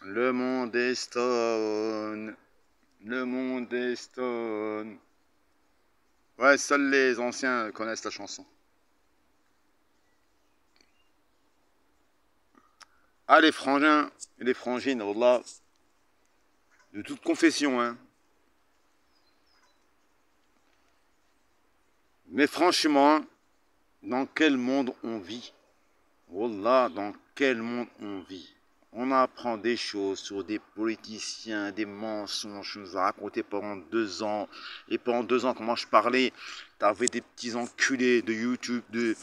Le monde est stone. Le monde est stone. Ouais, seuls les anciens connaissent la chanson. Ah, les frangins et les frangines, Allah, de toute confession, hein. Mais franchement, dans quel monde on vit? Wallah, dans quel monde on vit? On apprend des choses sur des politiciens, des mensonges, nous a raconté pendant 2 ans. Et pendant 2 ans, comment je parlais, t'avais des petits enculés de YouTube, de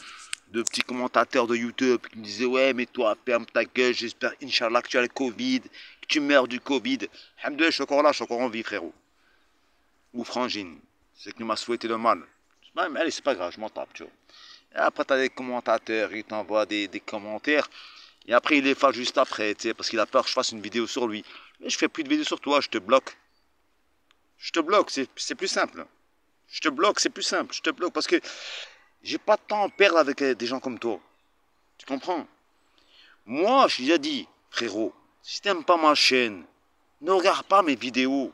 petits commentateurs de YouTube qui me disaient ouais mais toi ferme ta gueule, j'espère Inch'Allah que tu as le Covid, que tu meurs du Covid. Alhamdoulilah, je suis encore là, je suis encore en vie frérot. Ou frangine, c'est qui m'a souhaité le mal. Mais allez, c'est pas grave, je m'en tape, tu vois. Et après t'as des commentateurs, ils t'envoient des commentaires. Et après il les fasse juste après, tu sais, parce qu'il a peur que je fasse une vidéo sur lui. Mais je fais plus de vidéos sur toi, je te bloque. Je te bloque, c'est plus simple. Je te bloque, c'est plus simple. Je te bloque parce que j'ai pas de temps à perdre avec des gens comme toi. Tu comprends? Moi, je t'ai déjà dit, frérot, si t'aimes pas ma chaîne, ne regarde pas mes vidéos.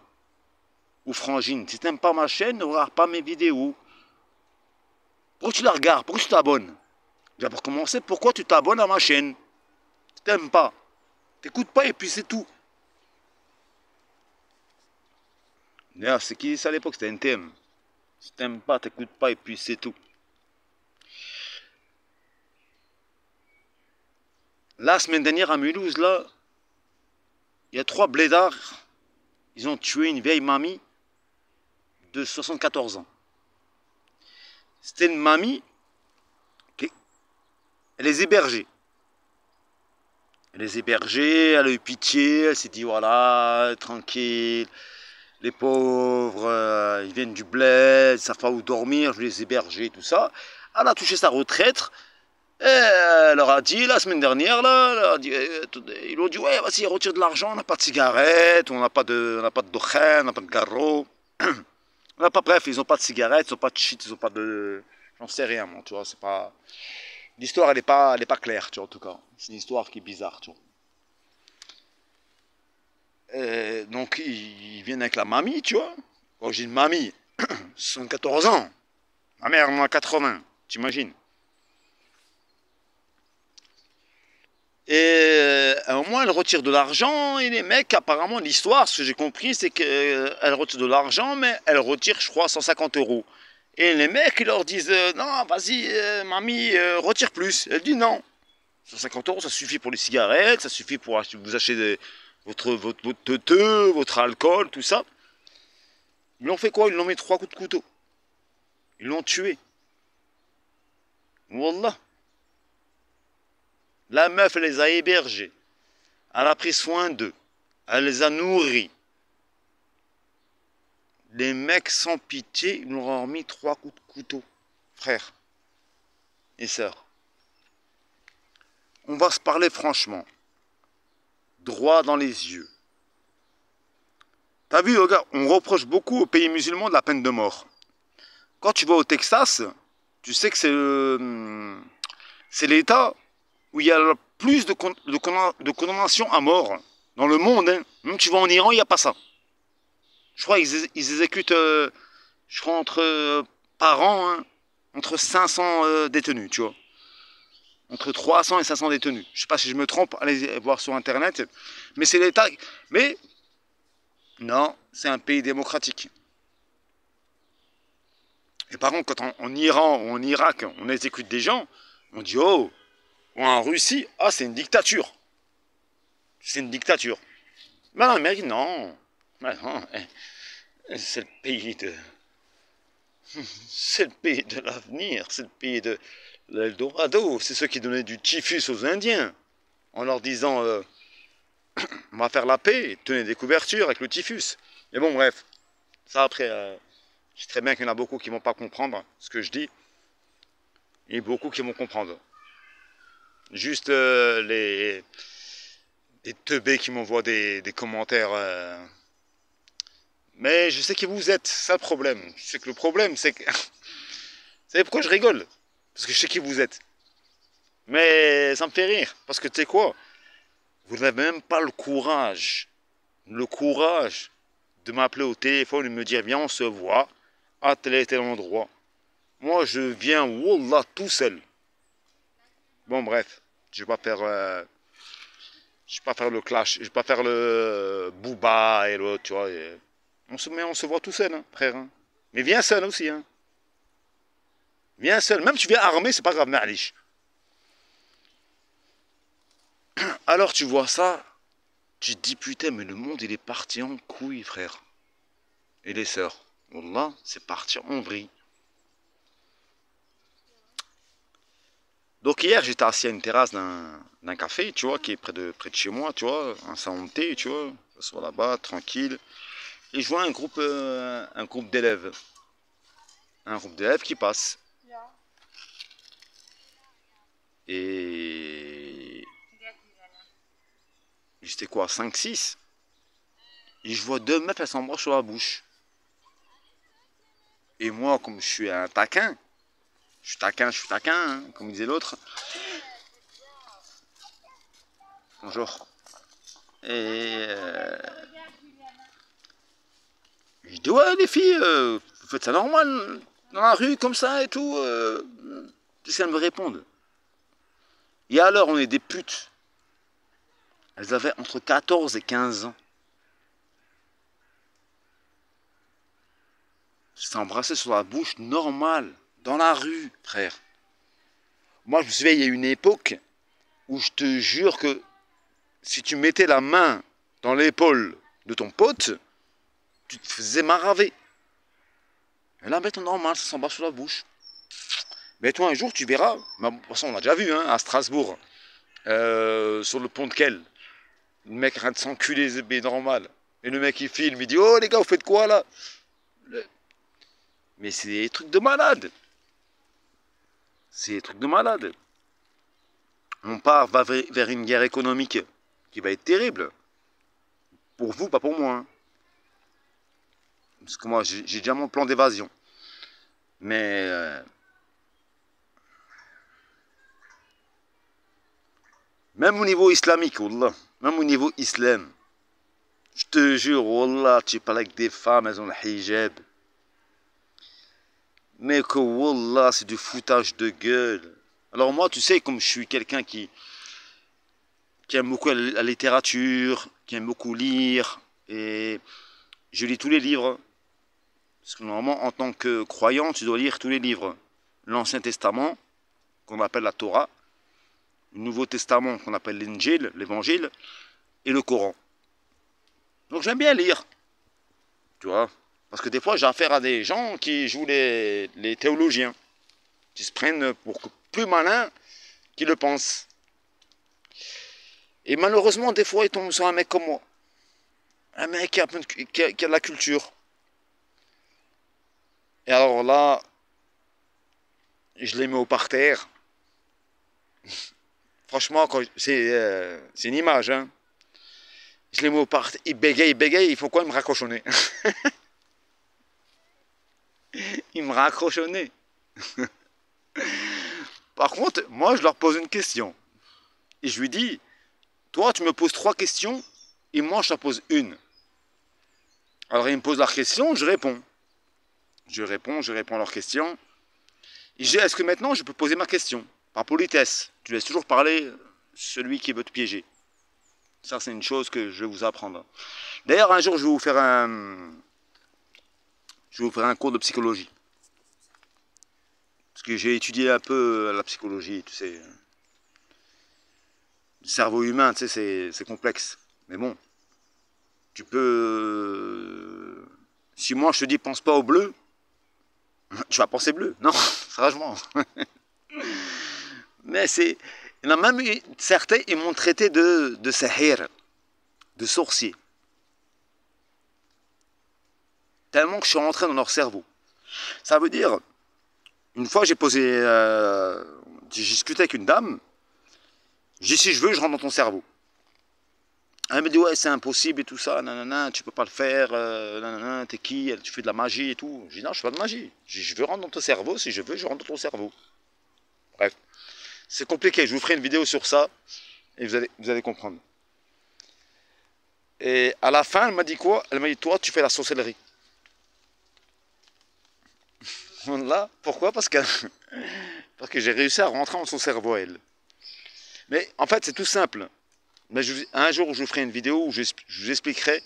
Ou frangine, si t'aimes pas ma chaîne, ne regarde pas mes vidéos. Pourquoi tu la regardes? Pourquoi tu t'abonnes? Déjà pour commencer, pourquoi tu t'abonnes à ma chaîne? Si t'aimes pas, t'écoutes pas et puis c'est tout. D'ailleurs, c'est qui ça à l'époque? C'était un thème. Si t'aimes pas, t'écoutes pas et puis c'est tout. La semaine dernière à Mulhouse, là, il y a 3 blédards. Ils ont tué une vieille mamie de 74 ans. C'était une mamie qui elle les hébergeait. Elle les hébergeait, elle a eu pitié, elle s'est dit voilà, tranquille, les pauvres, ils viennent du bled, ils savent pas où dormir, je vais les héberger, tout ça. Elle a touché sa retraite, et elle leur a dit la semaine dernière, là, ils lui ont dit ouais, vas-y, retire de l'argent, on n'a pas de cigarettes, on n'a pas de dokhan, on n'a pas de garrot. On n'a pas, bref, ils n'ont pas de cigarettes, ils n'ont pas de shit, ils n'ont pas de. J'en sais rien, moi, tu vois, c'est pas. L'histoire, elle est pas claire, tu vois, en tout cas. C'est une histoire qui est bizarre, tu vois. Donc, ils viennent avec la mamie, tu vois. Quand j'ai une mamie, 74 ans. Ma mère en a 80, t'imagines. Et à un moment, elle retire de l'argent et les mecs, apparemment, l'histoire, ce que j'ai compris, c'est qu'elle retire de l'argent, mais elle retire, je crois, 150 euros. Et les mecs, ils leur disent non, vas-y, mamie, retire plus. Elle dit non. 150 euros, ça suffit pour les cigarettes, ça suffit pour vous acheter votre teuteux, votre alcool, tout ça. Ils l'ont fait quoi? Ils l'ont mis 3 coups de couteau. Ils l'ont tué. Wallah. La meuf, elle les a hébergés. Elle a pris soin d'eux. Elle les a nourris. Les mecs sans pitié, ils leur ont mis 3 coups de couteau. Frères et sœurs. On va se parler franchement. Droit dans les yeux. T'as vu, regarde, on reproche beaucoup aux pays musulmans de la peine de mort. Quand tu vas au Texas, tu sais que c'est l'État où il y a le plus de condamnations à mort dans le monde. Hein. Même tu vas en Iran, il n'y a pas ça. Je crois qu'ils exécutent, je crois, par an, hein, entre 500 détenus, tu vois. Entre 300 et 500 détenus. Je ne sais pas si je me trompe, allez voir sur Internet. Mais c'est l'État. Mais non, c'est un pays démocratique. Et par contre, quand en Iran ou en Irak, on exécute des gens, on dit oh, ou en Russie, ah c'est une dictature. C'est une dictature. Mais en Amérique, non. Non, c'est le pays de. C'est le pays de l'avenir, c'est le pays de l'Eldorado. C'est ceux qui donnaient du typhus aux Indiens. En leur disant on va faire la paix, tenez des couvertures avec le typhus. Mais bon, bref. Ça après, je sais très bien qu'il y en a beaucoup qui ne vont pas comprendre ce que je dis. Et beaucoup qui vont comprendre. Juste les teubés qui m'envoient des commentaires. Mais je sais qui vous êtes, c'est ça le problème. C'est que le problème, c'est que. Vous savez pourquoi je rigole? Parce que je sais qui vous êtes. Mais ça me fait rire. Parce que tu sais quoi? Vous n'avez même pas le courage de m'appeler au téléphone et me dire, viens, on se voit à tel et tel endroit. Moi, je viens, wallah, tout seul. Bon, bref, je vais pas faire, je vais pas faire le clash, je vais pas faire le Booba et l'autre, tu vois. On se voit tout seul, hein, frère. Hein. Mais viens seul aussi, hein. Viens seul, même si tu viens armé, c'est pas grave, ma'alish. Alors tu vois ça, tu te dis putain, mais le monde il est parti en couille, frère. Et les sœurs, wallah, c'est parti en vrille. Donc hier, j'étais assis à une terrasse d'un café, tu vois, qui est près de chez moi, tu vois, un salon de thé, tu vois, je suis là-bas, tranquille. Et je vois un groupe d'élèves. Un groupe d'élèves qui passe. Et j'étais quoi, 5, 6. Et je vois deux meufs, elles s'embrassent sur la bouche. Et moi, comme je suis un taquin, je suis taquin, hein, comme disait l'autre. Bonjour. Et je dis, ouais, les filles, vous faites ça normal, dans la rue, comme ça et tout. Qu'est-ce qu'elles me répondent? Et alors, on est des putes. Elles avaient entre 14 et 15 ans. S'est embrassé sur la bouche normale, dans la rue, frère. Moi, je me souviens, il y a une époque où je te jure que si tu mettais la main dans l'épaule de ton pote, tu te faisais maraver. Et là, maintenant, normal, ça s'embrasse sur la bouche. Mais toi, un jour, tu verras, de toute façon, on l'a déjà vu, hein, à Strasbourg, sur le pont de Quel, le mec arrête de s'enculer les épées normal. Et le mec, il filme, il dit, oh les gars, vous faites quoi là? Mais c'est des trucs de malade. C'est des trucs de malade. On va vers une guerre économique qui va être terrible. Pour vous, pas pour moi. Hein. Parce que moi, j'ai déjà mon plan d'évasion. Mais même au niveau islamique, wallah, même au niveau islam, je te jure, wallah, tu parles avec des femmes, elles ont le hijab. Mais que wallah, c'est du foutage de gueule. Alors moi, tu sais, comme je suis quelqu'un qui aime beaucoup la littérature, qui aime beaucoup lire, et je lis tous les livres. Parce que normalement, en tant que croyant, tu dois lire tous les livres. L'Ancien Testament, qu'on appelle la Torah, le Nouveau Testament, qu'on appelle l'Injil, l'Évangile, et le Coran. Donc j'aime bien lire, tu vois. Parce que des fois, j'ai affaire à des gens qui jouent les théologiens, qui se prennent pour plus malins qu'ils le pensent. Et malheureusement, des fois, ils tombent sur un mec comme moi. Un mec qui a de la culture. Et alors là, je les mets au parterre. Franchement, c'est une image, hein. Je les mets au parterre, ils bégayent, ils font quoi? Ils me raccrochent au nez. Ils me raccrochent au nez. Par contre, moi, je leur pose une question. Et je lui dis, toi, tu me poses 3 questions, et moi, je t'en pose une. Alors, ils me posent leur question, je réponds. Je réponds à leurs questions. Et je dis, est-ce que maintenant, je peux poser ma question? Par politesse. Tu laisses toujours parler celui qui veut te piéger. Ça, c'est une chose que je vais vous apprendre. D'ailleurs, un jour, je vais vous faire un cours de psychologie. Parce que j'ai étudié un peu la psychologie, tu sais. Le cerveau humain, tu sais, c'est complexe. Mais bon, tu peux... Si moi, je te dis, pense pas au bleu, tu vas penser bleu. Non, franchement. Mais c'est... Il y en a même eu certains, ils m'ont traité de sahir, de sorcier. Tellement que je suis rentré dans leur cerveau. Ça veut dire, une fois j'ai discuté avec une dame, j'ai dit si je veux, je rentre dans ton cerveau. Elle me dit ouais c'est impossible et tout ça, nanana, tu peux pas le faire, nanana, t'es qui, tu fais de la magie et tout. J'ai dit non je fais pas de magie, je veux rentrer dans ton cerveau, si je veux je rentre dans ton cerveau. Bref, c'est compliqué, je vous ferai une vidéo sur ça et vous allez comprendre. Et à la fin, elle m'a dit quoi? Elle m'a dit, toi, tu fais la sorcellerie. Là, pourquoi? Parce que j'ai réussi à rentrer dans son cerveau, elle. Mais en fait, c'est tout simple. Mais un jour, je vous ferai une vidéo où je vous expliquerai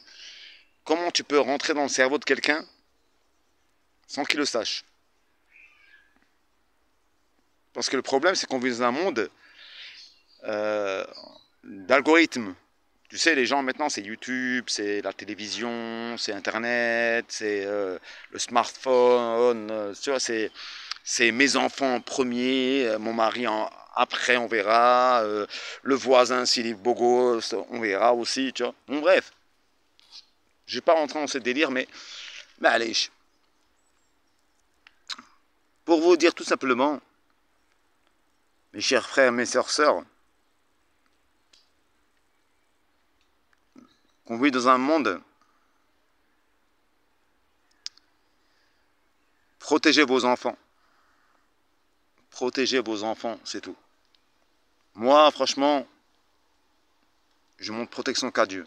comment tu peux rentrer dans le cerveau de quelqu'un sans qu'il le sache. Parce que le problème, c'est qu'on vit dans un monde d'algorithmes. Tu sais, les gens maintenant, c'est YouTube, c'est la télévision, c'est Internet, c'est le smartphone. Tu vois, c'est mes enfants en premier, mon mari après, on verra. Le voisin, s'il est beau gosse, on verra aussi, tu vois. Bon, bref, je ne vais pas rentrer dans ce délire, mais allez. Pour vous dire tout simplement, mes chers frères, mes sœurs, qu'on vit dans un monde, protégez vos enfants. Protégez vos enfants, c'est tout. Moi, franchement, je montre protection qu'à Dieu.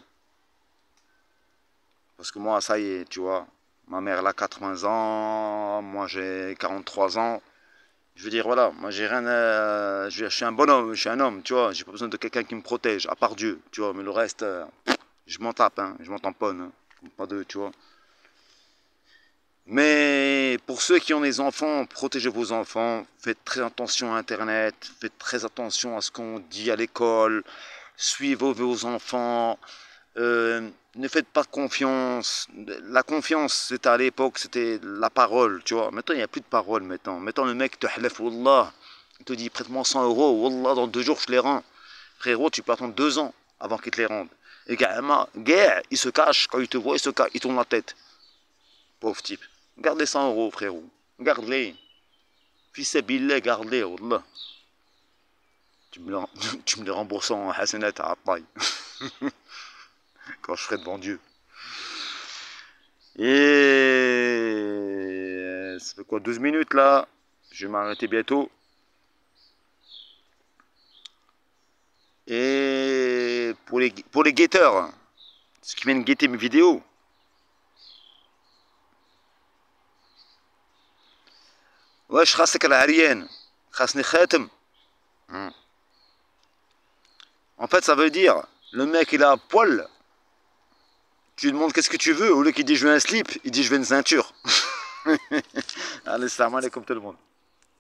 Parce que moi, ça y est, tu vois, ma mère elle a 80 ans, moi j'ai 43 ans. Je veux dire, voilà, moi j'ai rien à... Je suis un bonhomme, je suis un homme, tu vois, j'ai pas besoin de quelqu'un qui me protège, à part Dieu, tu vois, mais le reste, je m'en tape, hein, je m'en tamponne, hein, pas de, tu vois. Mais pour ceux qui ont des enfants, protégez vos enfants, faites très attention à Internet, faites très attention à ce qu'on dit à l'école, suivez vos enfants, ne faites pas confiance. La confiance, c'était à l'époque, c'était la parole, tu vois. Maintenant, il n'y a plus de parole maintenant. Maintenant, le mec te halaf, Wallah, il te dit prête-moi 100 euros, Wallah, dans 2 jours, je les rends. Frérot, tu peux attendre 2 ans avant qu'il te les rende. Et gars, il se cache, quand il te voit, il se cache, il tourne la tête. Pauvre type. Garde les 100 euros, frérot. Garde-les. Fils billet, garde-les, Wallah. Tu me les rembourses en hasanat à taille. Quand je serai devant Dieu. Et ça fait quoi, 12 minutes là? Je vais m'arrêter bientôt. Et pour les guetteurs, ceux qui viennent guetter mes vidéos, wesh khasek al-arienne, khasni khatem. En fait, ça veut dire, le mec il a à poil, tu lui demandes qu'est-ce que tu veux, au lieu qu'il dit je veux un slip, il dit je veux une ceinture. Allez, salam alaikum tout le monde.